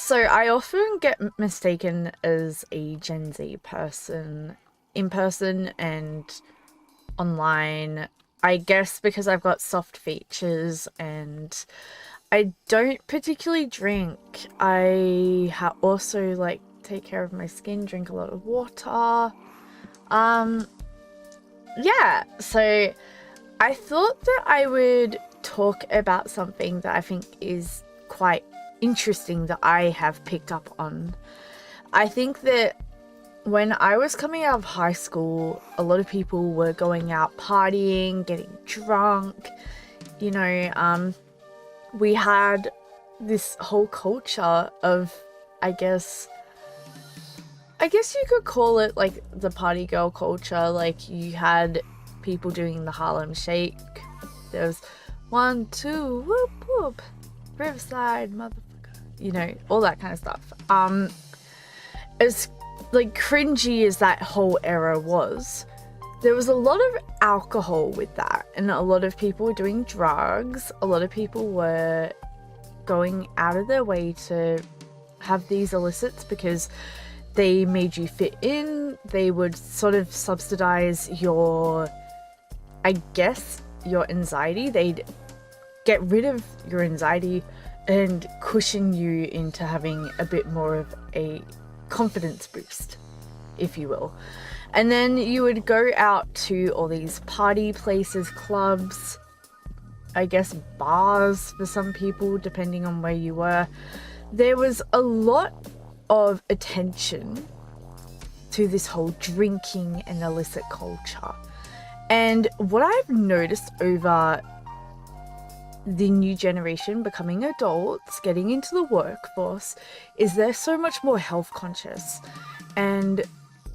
So I often get mistaken as a Gen Z person in person and online. I guess because I've got soft features and I don't particularly drink. I also like take care of my skin, drink a lot of water. Um, yeah, so I thought that I would talk about something that I think is quite interesting that I have picked up on. I think that when I was coming out of high school, a lot of people were going out partying, getting drunk. You know, we had this whole culture of, I guess, I guess you could call it like the party girl culture. Like you had people doing the Harlem Shake. There was 1, 2, whoop whoop, Riverside, motherfucker. You know, all that kind of stuff. As like cringy as that whole era was, there was a lot of alcohol with that, and a lot of people were doing drugs. A lot of people were going out of their way to have these illicits because they made you fit in. They would sort of subsidize your, I guess, your anxiety. They'd get rid of your anxiety and cushion you into having a bit more of a confidence boost, if you will. And then you would go out to all these party places, clubs, I guess bars for some people, depending on where you were. There was a lot of attention to this whole drinking and illicit culture. And what I've noticed over the new generation becoming adults, getting into the workforce, is they're so much more health conscious. And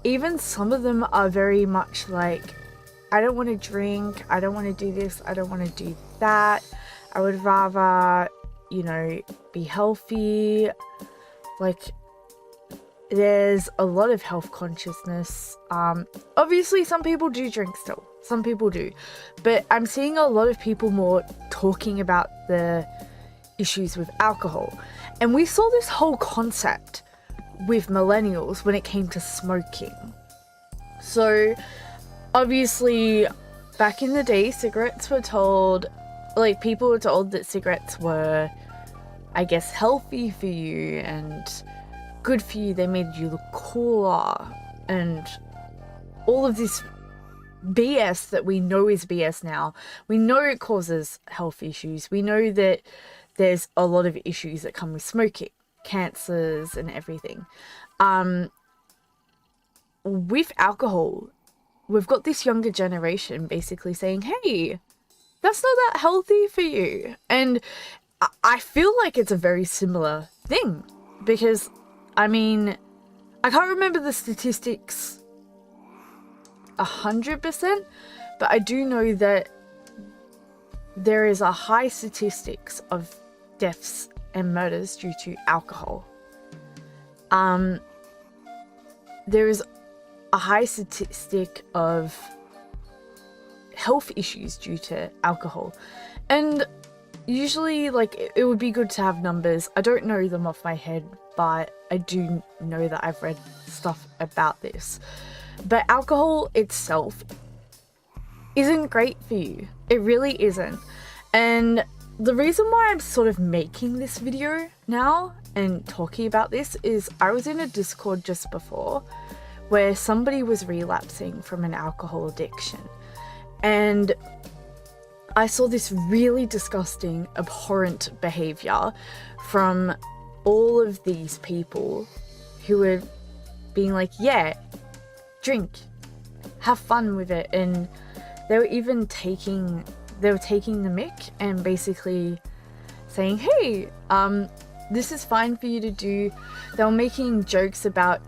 even some of them are very much like, I don't want to drink, I don't want to do this, I don't want to do that. I would rather, you know, be healthy. Like, there's a lot of health consciousness. Obviously, some people do drink still. Some people do. But I'm seeing a lot of people more talking about the issues with alcohol. And we saw this whole concept with millennials when it came to smoking. So, obviously, back in the day, cigarettes were told, like, people were told that cigarettes were, I guess, healthy for you and good for you. They made you look cooler and all of this BS that we know is BS now. We know it causes health issues. We know that there's a lot of issues that come with smoking, cancers and everything. With alcohol, we've got this younger generation basically saying, hey, that's not that healthy for you. And I feel like it's a very similar thing because, I mean, I can't remember the statistics 100%, but I do know that there is a high statistics of deaths and murders due to alcohol. There is a high statistic of health issues due to alcohol. And usually, like, it would be good to have numbers. I don't know them off my head, but I do know that I've read stuff about this. But alcohol itself isn't great for you. It really isn't. And the reason why I'm sort of making this video now and talking about this is I was in a Discord just before where somebody was relapsing from an alcohol addiction. And I saw this really disgusting, abhorrent behavior from all of these people who were being like, yeah, drink, have fun with it. And they were even taking the mic and basically saying, hey, this is fine for you to do. They were making jokes about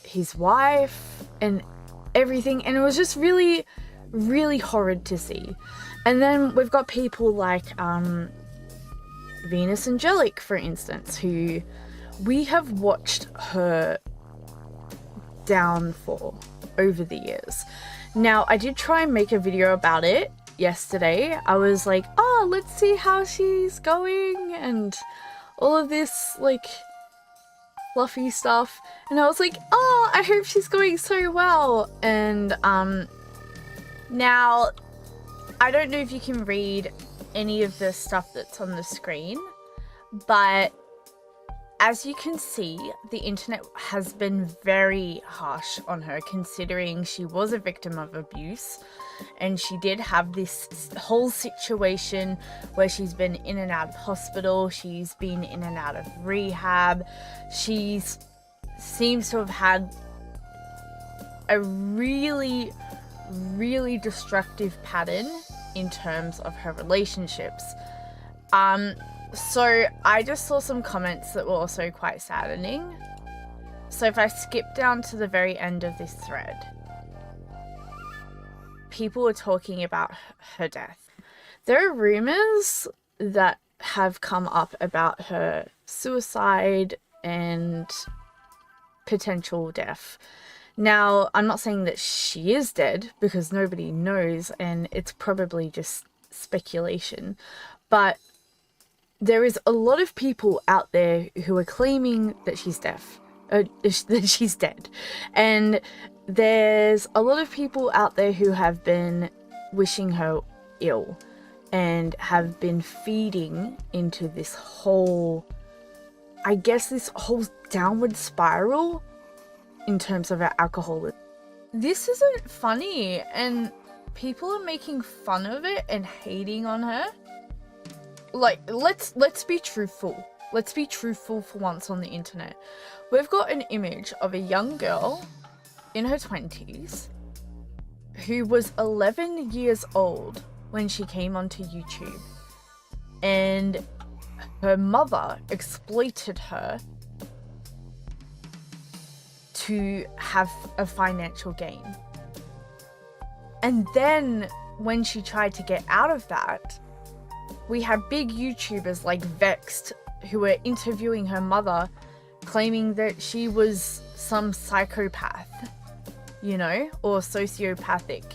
his wife and everything, and it was just really, really horrid to see. And then we've got people like Venus Angelic, for instance, who we have watched her downfall over the years. Now, I did try and make a video about it yesterday. I was like, oh, let's see how she's going and all of this, like, fluffy stuff, and I was like, oh, I hope she's going so well. And now I don't know if you can read any of the stuff that's on the screen, but as you can see, the internet has been very harsh on her, considering she was a victim of abuse, and she did have this whole situation where she's been in and out of hospital, she's been in and out of rehab, she's seems to have had a really destructive pattern in terms of her relationships. So I just saw some comments that were also quite saddening. So if I skip down to the very end of this thread, people were talking about her death. There are rumors that have come up about her suicide and potential death. Now, I'm not saying that she is dead, because nobody knows, and it's probably just speculation, but there is a lot of people out there who are claiming that she's deaf, that she's dead. And there's a lot of people out there who have been wishing her ill and have been feeding into this whole, I guess, this whole downward spiral in terms of her alcoholism. This isn't funny, and people are making fun of it and hating on her. Like, let's be truthful. Let's be truthful for once on the internet. We've got an image of a young girl in her 20s who was 11 years old when she came onto YouTube, and her mother exploited her to have a financial gain. And then when she tried to get out of that, we had big YouTubers like Vexed who were interviewing her mother, claiming that she was some psychopath, you know, or sociopathic,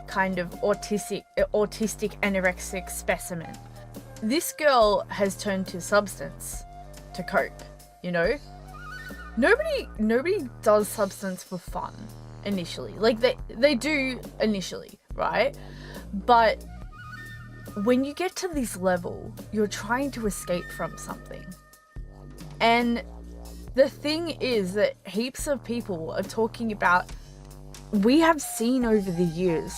kind of autistic anorexic specimen. This girl has turned to substance to cope, you know. Nobody does substance for fun initially. Like, they do initially, right? But when you get to this level, you're trying to escape from something. And the thing is that heaps of people are talking about, we have seen over the years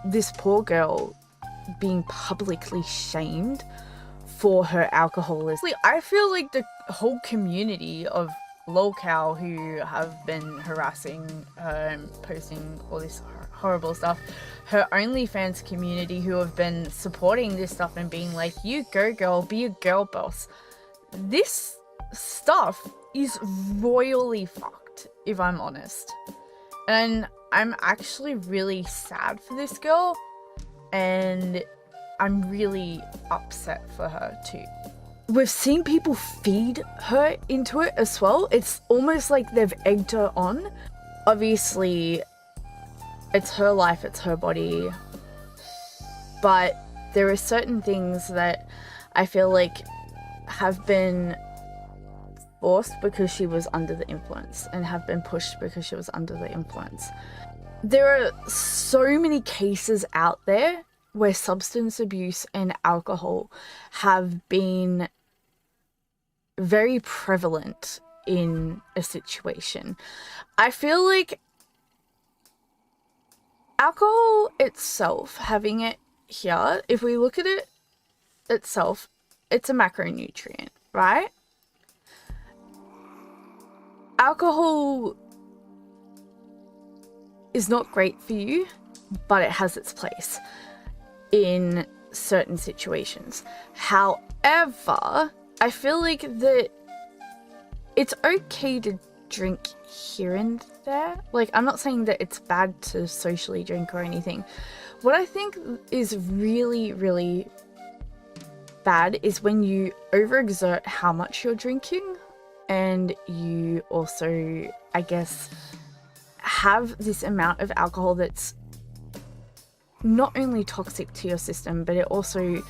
this poor girl being publicly shamed for her alcoholism. I feel like the whole community of lolcow who have been harassing her and posting all this horrible stuff, her OnlyFans community who have been supporting this stuff and being like, you go girl, be a girl boss. This stuff is royally fucked, if I'm honest. And I'm actually really sad for this girl, and I'm really upset for her too. We've seen people feed her into it as well. It's almost like they've egged her on. Obviously, it's her life, it's her body. But there are certain things that I feel like have been forced because she was under the influence, and have been pushed because she was under the influence. There are so many cases out there where substance abuse and alcohol have been very prevalent in a situation. I feel like alcohol itself, having it here, if we look at it itself, it's a macronutrient, right? Alcohol is not great for you, but it has its place in certain situations. However, I feel like that it's okay to drink here and there. Like, I'm not saying that it's bad to socially drink or anything. What I think is really, really bad is when you overexert how much you're drinking, and you also, I guess, have this amount of alcohol that's not only toxic to your system, but it also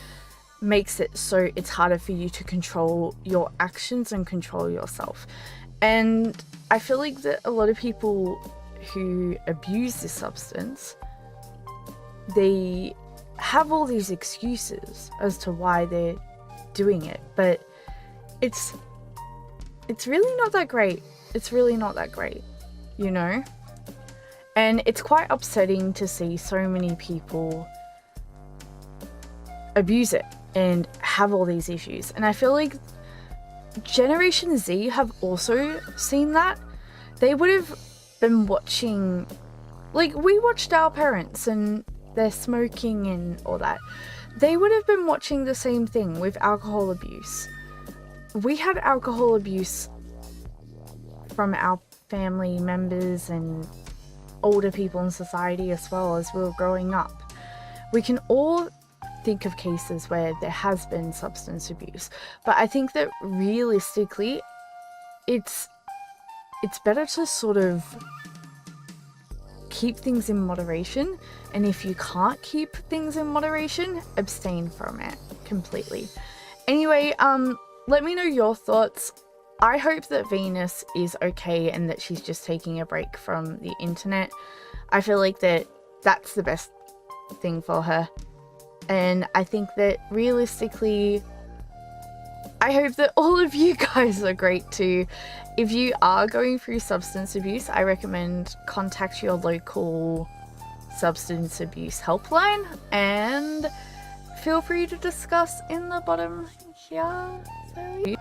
makes it so it's harder for you to control your actions and control yourself. And I feel like that a lot of people who abuse this substance, they have all these excuses as to why they're doing it, but it's really not that great. It's really not that great, you know? And it's quite upsetting to see so many people abuse it and have all these issues. And I feel like Generation Z have also seen that. They would have been watching, like, we watched our parents and they're smoking and all that. They would have been watching the same thing with alcohol abuse. We had alcohol abuse from our family members and older people in society as well as we were growing up. We can all think of cases where there has been substance abuse, but I think that realistically it's better to sort of keep things in moderation, and if you can't keep things in moderation, abstain from it completely. Anyway, let me know your thoughts. I hope that Venus is okay and that she's just taking a break from the internet. I feel like that's the best thing for her. And I think that realistically, I hope that all of you guys are great too. If you are going through substance abuse, I recommend contact your local substance abuse helpline and feel free to discuss in the bottom here. So